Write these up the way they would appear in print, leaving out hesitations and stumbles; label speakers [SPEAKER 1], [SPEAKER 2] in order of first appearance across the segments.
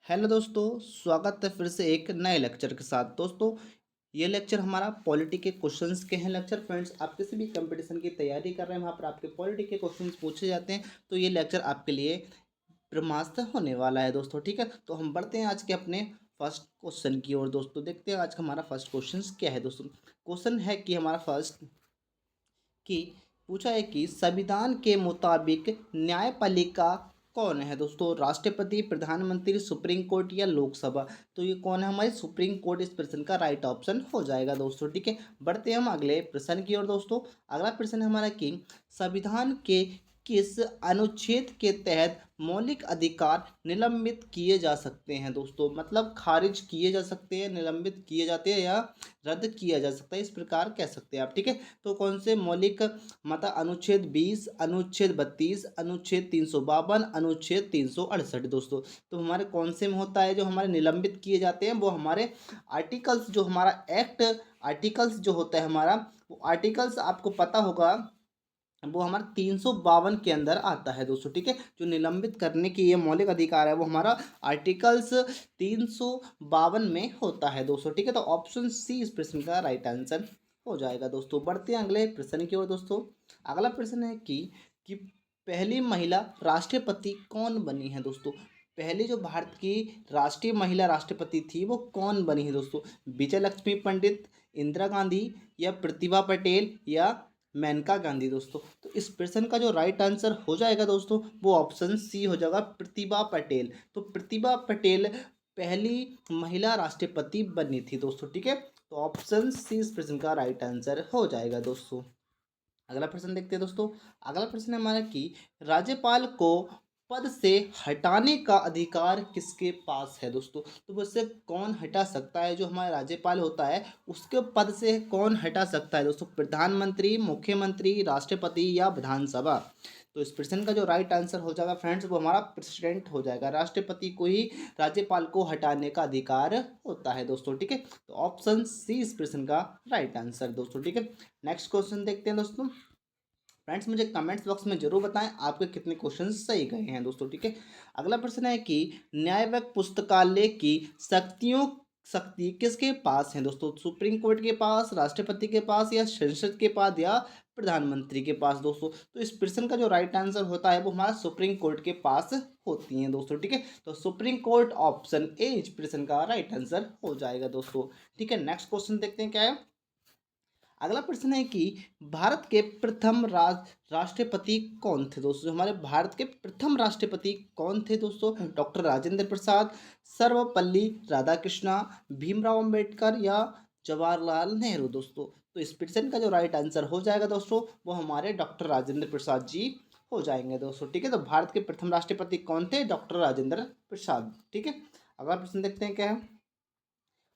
[SPEAKER 1] Hello दोस्तों, स्वागत है फिर से एक नए लेक्चर के साथ। दोस्तों, ये लेक्चर हमारा पॉलिटी के क्वेश्चंस के हैं। लेक्चर फ्रेंड्स, आप किसी भी कंपटीशन की तैयारी कर रहे हैं, वहाँ पर आपके पॉलिटी के क्वेश्चंस पूछे जाते हैं, तो ये लेक्चर आपके लिए ब्रह्मास्त्र होने वाला है दोस्तों। ठीक है, तो हम बढ़ते हैं आज के अपने फर्स्ट क्वेश्चन की ओर। दोस्तों, देखते हैं आज का हमारा फर्स्ट क्वेश्चन क्या है। दोस्तों, क्वेश्चन है कि हमारा फर्स्ट कि पूछा है कि संविधान के मुताबिक न्यायपालिका कौन है। दोस्तों, राष्ट्रपति, प्रधानमंत्री, सुप्रीम कोर्ट या लोकसभा। तो ये कौन है, हमारी सुप्रीम कोर्ट इस प्रश्न का राइट ऑप्शन हो जाएगा दोस्तों। ठीक है, बढ़ते हैं हम अगले प्रश्न की ओर। दोस्तों, अगला प्रश्न है हमारा कि संविधान के किस अनुच्छेद के तहत मौलिक अधिकार निलंबित किए जा सकते हैं। दोस्तों, मतलब खारिज किए जा सकते हैं, निलंबित किए जाते हैं या रद्द किया जा सकता है, इस प्रकार कह सकते हैं आप। ठीक है, तो कौन से मौलिक मतलब अनुच्छेद 20, अनुच्छेद 32, अनुच्छेद 352, अनुच्छेद 368। दोस्तों, तो हमारे कौन से में होता है जो हमारे निलंबित किए जाते हैं, वो हमारे आर्टिकल्स, जो हमारा एक्ट आर्टिकल्स जो होता है हमारा, वो आर्टिकल्स आपको पता होगा, वो हमारा 352 के अंदर आता है दोस्तों। ठीक है, जो निलंबित करने की ये मौलिक अधिकार है, वो हमारा आर्टिकल्स 352 में होता है दोस्तों। ठीक है, तो ऑप्शन सी इस प्रश्न का राइट आंसर हो जाएगा दोस्तों। बढ़ते हैं अगले प्रश्न की ओर। दोस्तों, अगला प्रश्न है कि पहली महिला राष्ट्रपति कौन बनी है। दोस्तों, पहली जो भारत की राष्ट्रीय महिला राष्ट्रपति थी, वो कौन बनी है। दोस्तों, विजय लक्ष्मी पंडित, इंदिरा गांधी या प्रतिभा पटेल या मेनका गांधी। दोस्तों, तो इस प्रश्न का जो राइट आंसर हो जाएगा दोस्तों, वो ऑप्शन सी हो जाएगा, प्रतिभा पटेल। तो प्रतिभा पटेल पहली महिला राष्ट्रपति बनी थी दोस्तों। ठीक है, तो ऑप्शन सी इस प्रश्न का राइट आंसर हो जाएगा दोस्तों। अगला प्रश्न देखते हैं दोस्तों। अगला प्रश्न है हमारा कि राज्यपाल को पद से हटाने का अधिकार किसके पास है। दोस्तों, तो उससे कौन हटा सकता है, जो हमारा राज्यपाल होता है उसके पद से कौन हटा सकता है। दोस्तों, प्रधानमंत्री, मुख्यमंत्री, राष्ट्रपति या विधानसभा। तो इस प्रश्न का जो राइट आंसर हो जाएगा फ्रेंड्स, वो हमारा प्रेसिडेंट हो जाएगा। राष्ट्रपति को ही राज्यपाल को हटाने का अधिकार होता है दोस्तों। ठीक है, तो ऑप्शन सी इस प्रश्न का राइट आंसर दोस्तों। ठीक है, नेक्स्ट क्वेश्चन देखते हैं दोस्तों। फ्रेंड्स, मुझे कमेंट्स बॉक्स में जरूर बताएं आपके कितने क्वेश्चन सही गए हैं दोस्तों। ठीक है, अगला प्रश्न है कि न्याय व पुस्तकालय की शक्ति किसके पास है। दोस्तों, सुप्रीम कोर्ट के पास, राष्ट्रपति के पास या संसद के पास या प्रधानमंत्री के पास। दोस्तों, तो इस प्रश्न का जो राइट आंसर होता है, वो हमारा सुप्रीम कोर्ट के पास होती हैं दोस्तों। ठीक है, तो सुप्रीम कोर्ट ऑप्शन ए इस प्रश्न का राइट आंसर हो जाएगा दोस्तों। ठीक है, नेक्स्ट क्वेश्चन देखते हैं क्या है। अगला प्रश्न है कि भारत के प्रथम राष्ट्रपति कौन थे। दोस्तों, हमारे भारत के प्रथम राष्ट्रपति कौन थे। दोस्तों, डॉक्टर राजेंद्र प्रसाद, सर्वपल्ली राधाकृष्णा, भीमराव अंबेडकर या जवाहरलाल नेहरू। दोस्तों, तो इस प्रश्न का जो राइट आंसर हो जाएगा दोस्तों, वो हमारे डॉक्टर राजेंद्र प्रसाद जी हो जाएंगे दोस्तों। ठीक है, तो भारत के प्रथम राष्ट्रपति कौन थे, डॉक्टर राजेंद्र प्रसाद। ठीक है, अगला प्रश्न देखते हैं क्या है।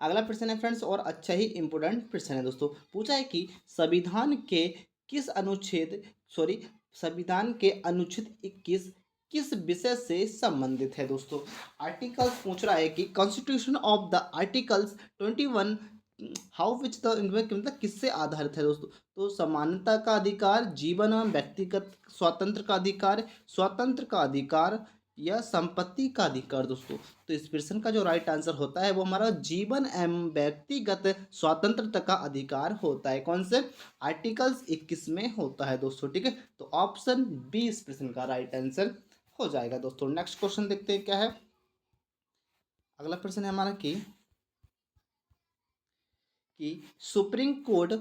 [SPEAKER 1] अगला प्रश्न है फ्रेंड्स, और अच्छा ही इंपोर्टेंट प्रश्न है दोस्तों। पूछा है कि संविधान के किस अनुच्छेद सॉरी संविधान के अनुच्छेद 21 किस विषय से संबंधित है। दोस्तों, आर्टिकल्स पूछ रहा है कि constitution of the articles 21 how which the मतलब किससे आधारित है। दोस्तों, तो समानता का अधिकार, जीवन एवं व्यक्तिगत स्वतंत्र का अधिकार, स्वतंत्र का अधिकार या संपत्ति का अधिकार। दोस्तों, तो इस प्रश्न का जो राइट आंसर होता है, वो हमारा जीवन एवं व्यक्तिगत स्वतंत्रता का अधिकार होता है। कौन से आर्टिकल्स 21 में होता है दोस्तों। ठीक है, तो ऑप्शन बी इस प्रश्न का राइट आंसर हो जाएगा दोस्तों। नेक्स्ट क्वेश्चन देखते हैं क्या है। अगला प्रश्न है हमारा कि सुप्रीम कोर्ट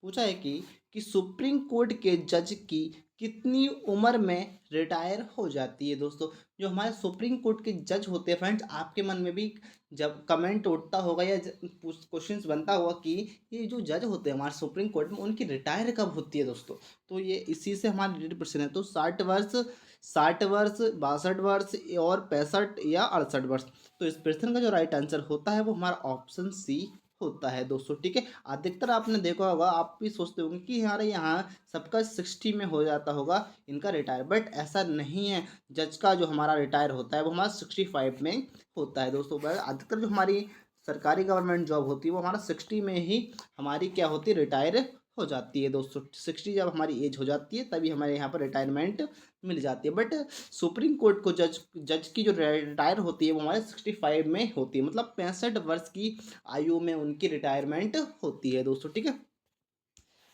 [SPEAKER 1] पूछा है कि सुप्रीम कोर्ट के जज की कितनी उम्र में रिटायर हो जाती है। दोस्तों, जो हमारे सुप्रीम कोर्ट के जज होते हैं फ्रेंड्स, आपके मन में भी जब कमेंट उठता होगा या क्वेश्चंस बनता होगा कि ये जो जज होते हैं हमारे सुप्रीम कोर्ट में, उनकी रिटायर कब होती है। दोस्तों, तो ये इसी से हमारे रिलेटेड प्रश्न है। तो 60 वर्ष, 60 वर्ष, 62 वर्ष और 65 या 68 वर्ष। तो इस प्रश्न का जो राइट आंसर होता है, वो हमारा ऑप्शन सी होता है दोस्तों। ठीक है, अधिकतर आपने देखा होगा, आप भी सोचते होंगे कि हमारे यहाँ सबका 60 में हो जाता होगा इनका रिटायर, बट ऐसा नहीं है। जज का जो हमारा रिटायर होता है, वो हमारा 65 में होता है दोस्तों। बट अधिकतर जो हमारी सरकारी गवर्नमेंट जॉब होती है, वो हमारा 60 में ही हमारी क्या होती है, रिटायर हो जाती है दोस्तों। 60 जब हमारी एज हो जाती है तभी हमारे यहाँ पर रिटायरमेंट मिल जाती है। बट सुप्रीम कोर्ट को जज जज की जो रिटायर होती है वो हमारे 65 में होती है, मतलब 65 वर्ष की आयु में उनकी रिटायरमेंट होती है दोस्तों। ठीक है,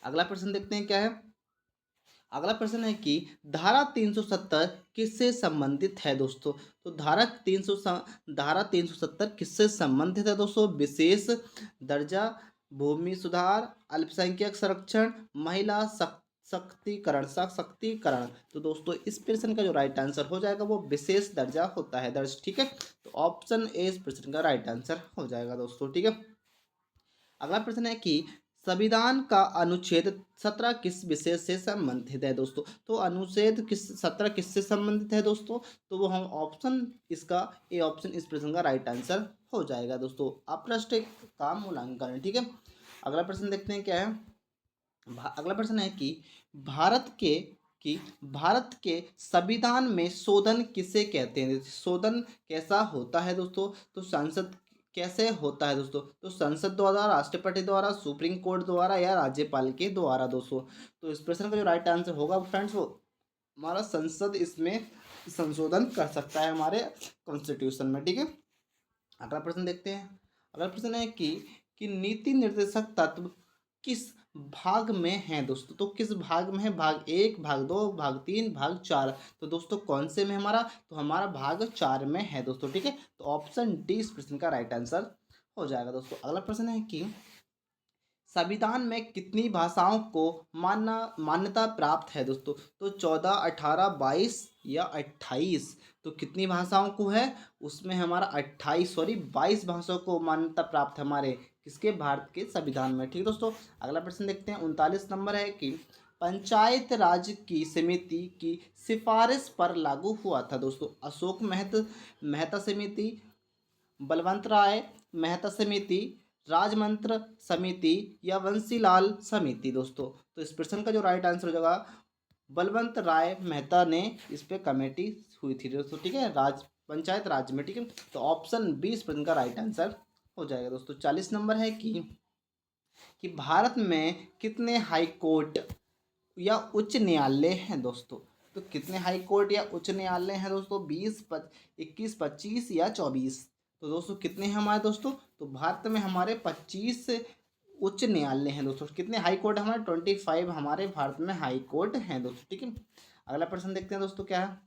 [SPEAKER 1] अगला प्रश्न देखते हैं क्या है। अगला प्रश्न है कि धारा 370 किससे संबंधित है दोस्तों। तो धारा 370 किससे संबंधित है दोस्तों। विशेष दर्जा, भूमि सुधार, अल्पसंख्यक संरक्षण, महिला सशक्तिकरण। तो दोस्तों इस प्रश्न का जो राइट आंसर हो जाएगा वो विशेष दर्जा होता है दर्ज। ठीक है, तो ऑप्शन ए इस प्रश्न का राइट आंसर हो जाएगा दोस्तों। ठीक है, अगला प्रश्न है कि संविधान का अनुच्छेद 17 किस विषय से संबंधित है दोस्तों। तो अनुच्छेद 17 किससे संबंधित है दोस्तों। तो वो हम ऑप्शन इसका ए ऑप्शन इस प्रश्न का राइट आंसर हो जाएगा दोस्तों। अपृष्ठ का मूल्यांकन। ठीक है, अगला प्रश्न देखते हैं क्या है। अगला प्रश्न है कि भारत के भारत के संविधान में शोधन किसे कहते हैं। शोधन कैसा होता है दोस्तों। तो संसद कैसे होता है दोस्तों। तो संसद द्वारा, राष्ट्रपति द्वारा, सुप्रीम कोर्ट द्वारा या राज्यपाल के द्वारा दोस्तों। तो इस प्रश्न का जो राइट आंसर होगा फ्रेंड्स वो हमारा संसद इसमें संशोधन कर सकता है हमारे कॉन्स्टिट्यूशन में। ठीक है, अगला प्रश्न देखते हैं। अगला प्रश्न है कि नीति निर्देशक तत्व किस भाग में है दोस्तों। तो किस भाग में है। भाग 1, भाग 2, भाग 3, भाग 4। तो दोस्तों कौन से में हमारा। तो हमारा भाग 4 में है दोस्तों। ठीक है, तो ऑप्शन डी इस प्रश्न का राइट आंसर हो जाएगा दोस्तों। अगला प्रश्न है कि संविधान में कितनी भाषाओं को मान्यता प्राप्त है दोस्तों। तो 14, 18, 22 या 28। तो कितनी भाषाओं को है उसमें हमारा 22 भाषाओं को मान्यता प्राप्त है हमारे किसके, भारत के संविधान में। ठीक है दोस्तों, अगला प्रश्न देखते हैं। 39 नंबर है कि पंचायत राज की समिति की सिफारिश पर लागू हुआ था दोस्तों। अशोक मेहता समिति, बलवंत राय मेहता समिति, राजमंत्र समिति या वंशीलाल समिति दोस्तों। तो इस प्रश्न का जो राइट आंसर हो जाएगा बलवंत राय मेहता ने इस पे कमेटी हुई थी दोस्तों। ठीक है, पंचायत राज में। ठीक है, तो ऑप्शन बी इस प्रश्न का राइट आंसर हो जाएगा दोस्तों। 40 नंबर है कि भारत में कितने हाई कोर्ट या उच्च न्यायालय हैं दोस्तों। तो कितने हाई कोर्ट या उच्च न्यायालय हैं दोस्तों। 20, 21, 25 या 24। तो दोस्तों कितने हैं हमारे दोस्तों। तो भारत में हमारे 25 उच्च न्यायालय हैं दोस्तों। कितने हाई कोर्ट हमारे 25 हमारे भारत में हाई कोर्ट हैं दोस्तों। ठीक है, अगला प्रश्न देखते हैं दोस्तों क्या है।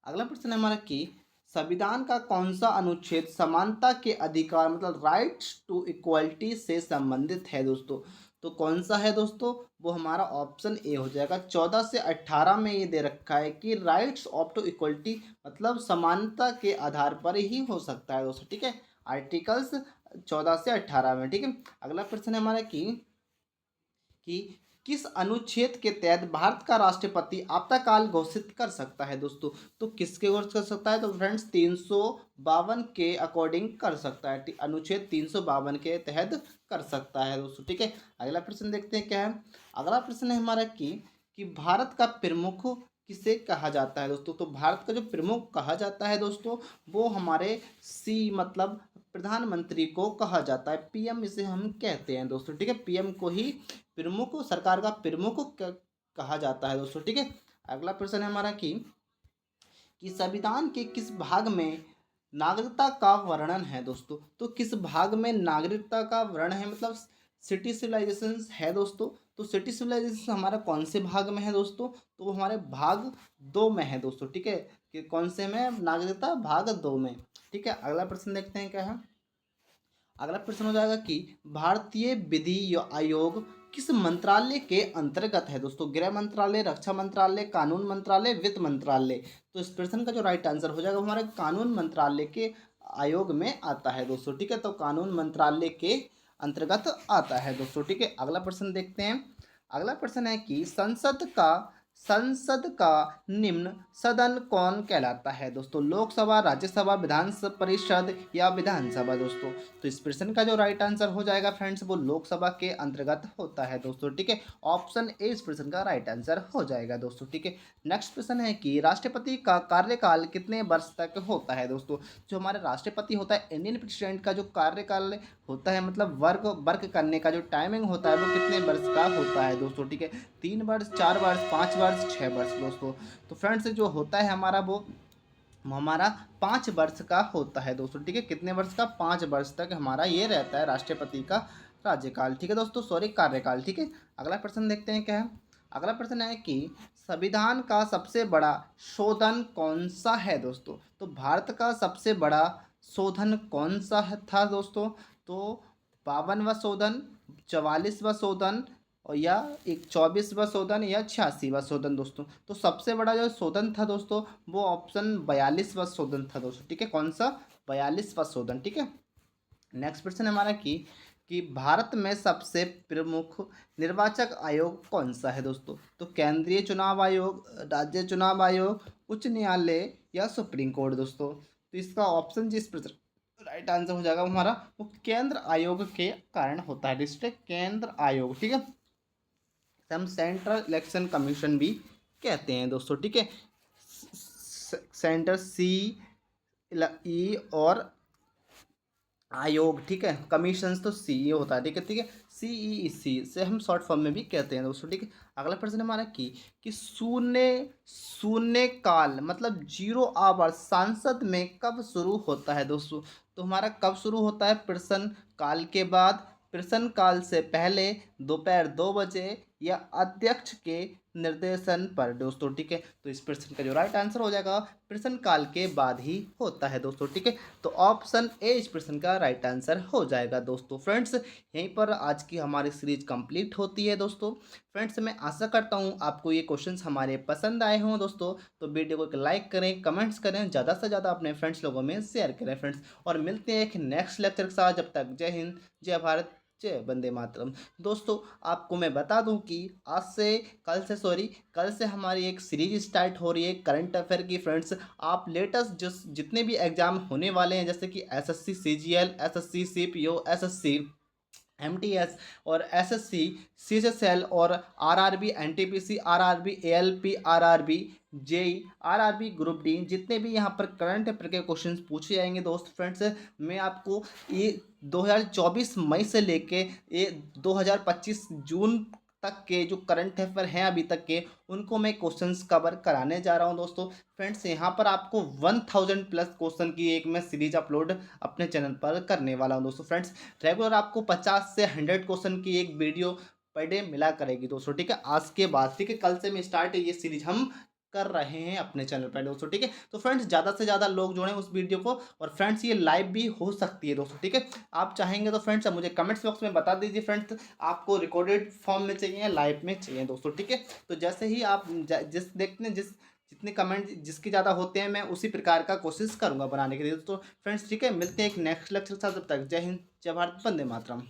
[SPEAKER 1] अगला प्रश्न है हमारा कि संविधान का कौन सा अनुच्छेद समानता के अधिकार मतलब राइट्स टू इक्वलिटी से संबंधित है दोस्तों। तो कौन सा है दोस्तों। वो हमारा ऑप्शन ए हो जाएगा। 14 से 18 में ये दे रखा है कि राइट्स ऑफ टू इक्वलिटी मतलब समानता के आधार पर ही हो सकता है दोस्तों। ठीक है, आर्टिकल्स 14 से 18 में। ठीक है, अगला प्रश्न है हमारा कि किस अनुच्छेद के तहत भारत का राष्ट्रपति आपातकाल घोषित कर सकता है दोस्तों। तो किसके घोषित कर सकता है। तो फ्रेंड्स 352 के अकॉर्डिंग कर सकता है। अनुच्छेद 352 के तहत कर सकता है दोस्तों। ठीक है, अगला प्रश्न देखते हैं क्या है। अगला प्रश्न है हमारा कि भारत का प्रमुख किसे कहा जाता है दोस्तों। तो भारत का जो प्रमुख कहा जाता है दोस्तों वो हमारे मतलब प्रधानमंत्री को कहा जाता है। पीएम इसे हम कहते हैं दोस्तों। ठीक है, पीएम को ही प्रमुख सरकार का प्रमुख कहा जाता है दोस्तों। ठीक है, अगला प्रश्न है हमारा कि संविधान के किस भाग में नागरिकता का वर्णन है दोस्तों। तो किस भाग में नागरिकता का वर्णन है मतलब सिटी सिविलाइजेशन है दोस्तों। तो सिटी सिविलाइजेशन हमारा कौन से भाग में है दोस्तों। तो वो हमारे भाग 2 में है दोस्तों। ठीक है, कि कौन से में नागरिकता भाग 2 में। ठीक है, अगला प्रश्न देखते हैं क्या है। अगला प्रश्न हो जाएगा कि भारतीय विधि आयोग किस मंत्रालय के अंतर्गत है दोस्तों। गृह मंत्रालय, रक्षा मंत्रालय, कानून मंत्रालय, वित्त मंत्रालय। तो इस प्रश्न का जो राइट आंसर हो जाएगा हमारे कानून मंत्रालय के आयोग में आता है दोस्तों। ठीक है, तो कानून मंत्रालय के अंतर्गत आता है दोस्तों। ठीक है, अगला प्रश्न देखते हैं। अगला प्रश्न है कि संसद का निम्न सदन कौन कहलाता है दोस्तों। लोकसभा, राज्यसभा, विधान परिषद या विधानसभा दोस्तों। तो इस प्रश्न का जो राइट आंसर हो जाएगा फ्रेंड्स वो लोकसभा के अंतर्गत होता है दोस्तों। ठीक है, ऑप्शन ए इस प्रश्न का राइट आंसर हो जाएगा दोस्तों। ठीक है, नेक्स्ट प्रश्न है कि राष्ट्रपति का कार्यकाल कितने वर्ष तक होता है दोस्तों। जो हमारे राष्ट्रपति होता है इंडियन प्रेसिडेंट का जो कार्यकाल होता है, मतलब वर्क वर्क करने का जो टाइमिंग होता है वो कितने वर्ष का होता है दोस्तों, ठीक है। 3 वर्ष, 4 वर्ष, 5 वर्ष, 6 वर्ष दोस्तों। तो फ्रेंड्स जो होता है हमारा वो हमारा 5 वर्ष का होता है दोस्तों, ठीक है। कितने वर्ष का? 5 वर्ष तक हमारा ये रहता है राष्ट्रपति का राज्यकाल, ठीक है दोस्तों, सॉरी कार्यकाल, ठीक है। अगला प्रश्न देखते हैं क्या है। अगला प्रश्न है कि संविधान का सबसे बड़ा शोधन कौन सा है दोस्तों। तो भारत का सबसे बड़ा शोधन कौन सा था दोस्तों। तो 52वां शोधन, 44वां शोधन, और या एक 24वां शोधन या 86वां शोधन दोस्तों। तो सबसे बड़ा जो शोधन था दोस्तों वो ऑप्शन 42वां शोधन था दोस्तों, ठीक है। कौन सा? 42वां शोधन, ठीक है। नेक्स्ट प्रश्न हमारा कि भारत में सबसे प्रमुख निर्वाचक आयोग कौन सा है दोस्तों। तो केंद्रीय चुनाव आयोग, राज्य चुनाव आयोग, उच्च न्यायालय या सुप्रीम कोर्ट दोस्तों। तो इसका ऑप्शन जिस प्रश्न राइट आंसर हो जाएगा हमारा वो केंद्र आयोग के कारण होता है, डिस्ट्रिक्ट केंद्र आयोग, ठीक है। हम सेंट्रल इलेक्शन कमीशन भी कहते हैं दोस्तों, ठीक है। सेंटर सी ई और आयोग, ठीक है। कमीशन तो सी ये होता है, ठीक है, ठीक है। CEC से हम शॉर्ट फॉर्म में भी कहते हैं दोस्तों, ठीक है। अगला प्रश्न हमारा कि शून्य शून्य काल मतलब 0 आवर संसद में कब शुरू होता है दोस्तों। तो हमारा कब शुरू होता है? प्रश्न काल के बाद, प्रश्न काल से पहले, दोपहर 2 बजे या अध्यक्ष के निर्देशन पर दोस्तों, ठीक है। तो इस प्रश्न का जो राइट आंसर हो जाएगा प्रश्न काल के बाद ही होता है दोस्तों, ठीक है। तो ऑप्शन ए इस प्रश्न का राइट आंसर हो जाएगा दोस्तों। फ्रेंड्स यहीं पर आज की हमारी सीरीज कंप्लीट होती है दोस्तों। फ्रेंड्स मैं आशा करता हूँ आपको ये क्वेश्चंस हमारे पसंद आए हों दोस्तों। तो वीडियो को लाइक करें, कमेंट्स करें, ज़्यादा से ज़्यादा अपने फ्रेंड्स लोगों में शेयर करें फ्रेंड्स। और मिलते हैं एक नेक्स्ट लेक्चर के साथ। जब तक जय हिंद, जय भारत, जय वंदे मातरम दोस्तों। आपको मैं बता दूं कि आज से कल से हमारी एक सीरीज स्टार्ट हो रही है करंट अफेयर की फ्रेंड्स। आप लेटेस्ट जितने भी एग्जाम होने वाले हैं जैसे कि SSC CGL, SSC CPO, SSC MTS और SSC CSL और RRB NTPC, RRB ALP, RRB JEE, RRB group D, जितने भी यहाँ पर करंट अफेयर के क्वेश्चंस पूछे जाएंगे दोस्त फ्रेंड्स, मैं आपको ये 2024 मई से लेके ये 2025 जून तक के जो करंट अफेयर हैं अभी तक के, उनको मैं क्वेश्चंस कवर कराने जा रहा हूं दोस्तों। फ्रेंड्स यहाँ पर आपको 1000+ क्वेश्चन की एक मैं सीरीज अपलोड अपने चैनल पर करने वाला हूं दोस्तों। फ्रेंड्स रेगुलर आपको 50 से 100 क्वेश्चन की एक वीडियो पर डे मिला करेगी दोस्तों, ठीक है। आज के बाद, ठीक है, कल से मैं स्टार्ट ये सीरीज हम कर रहे हैं अपने चैनल पर दोस्तों, ठीक है। तो फ्रेंड्स ज़्यादा से ज़्यादा लोग जोड़ें उस वीडियो को। और फ्रेंड्स ये लाइव भी हो सकती है दोस्तों, ठीक है। आप चाहेंगे तो फ्रेंड्स मुझे कमेंट्स बॉक्स में बता दीजिए फ्रेंड्स, आपको रिकॉर्डेड फॉर्म में चाहिए या लाइव में चाहिए दोस्तों, ठीक है। तो जैसे ही आप जिस देखते हैं जितने कमेंट जिसके ज़्यादा होते हैं मैं उसी प्रकार का कोशिश करूंगा बनाने के लिए दोस्तों। फ्रेंड्स ठीक है, मिलते हैं एक नेक्स्ट लेक्चर के साथ। तब तक जय हिंद, जय भारत, वंदे मातरम।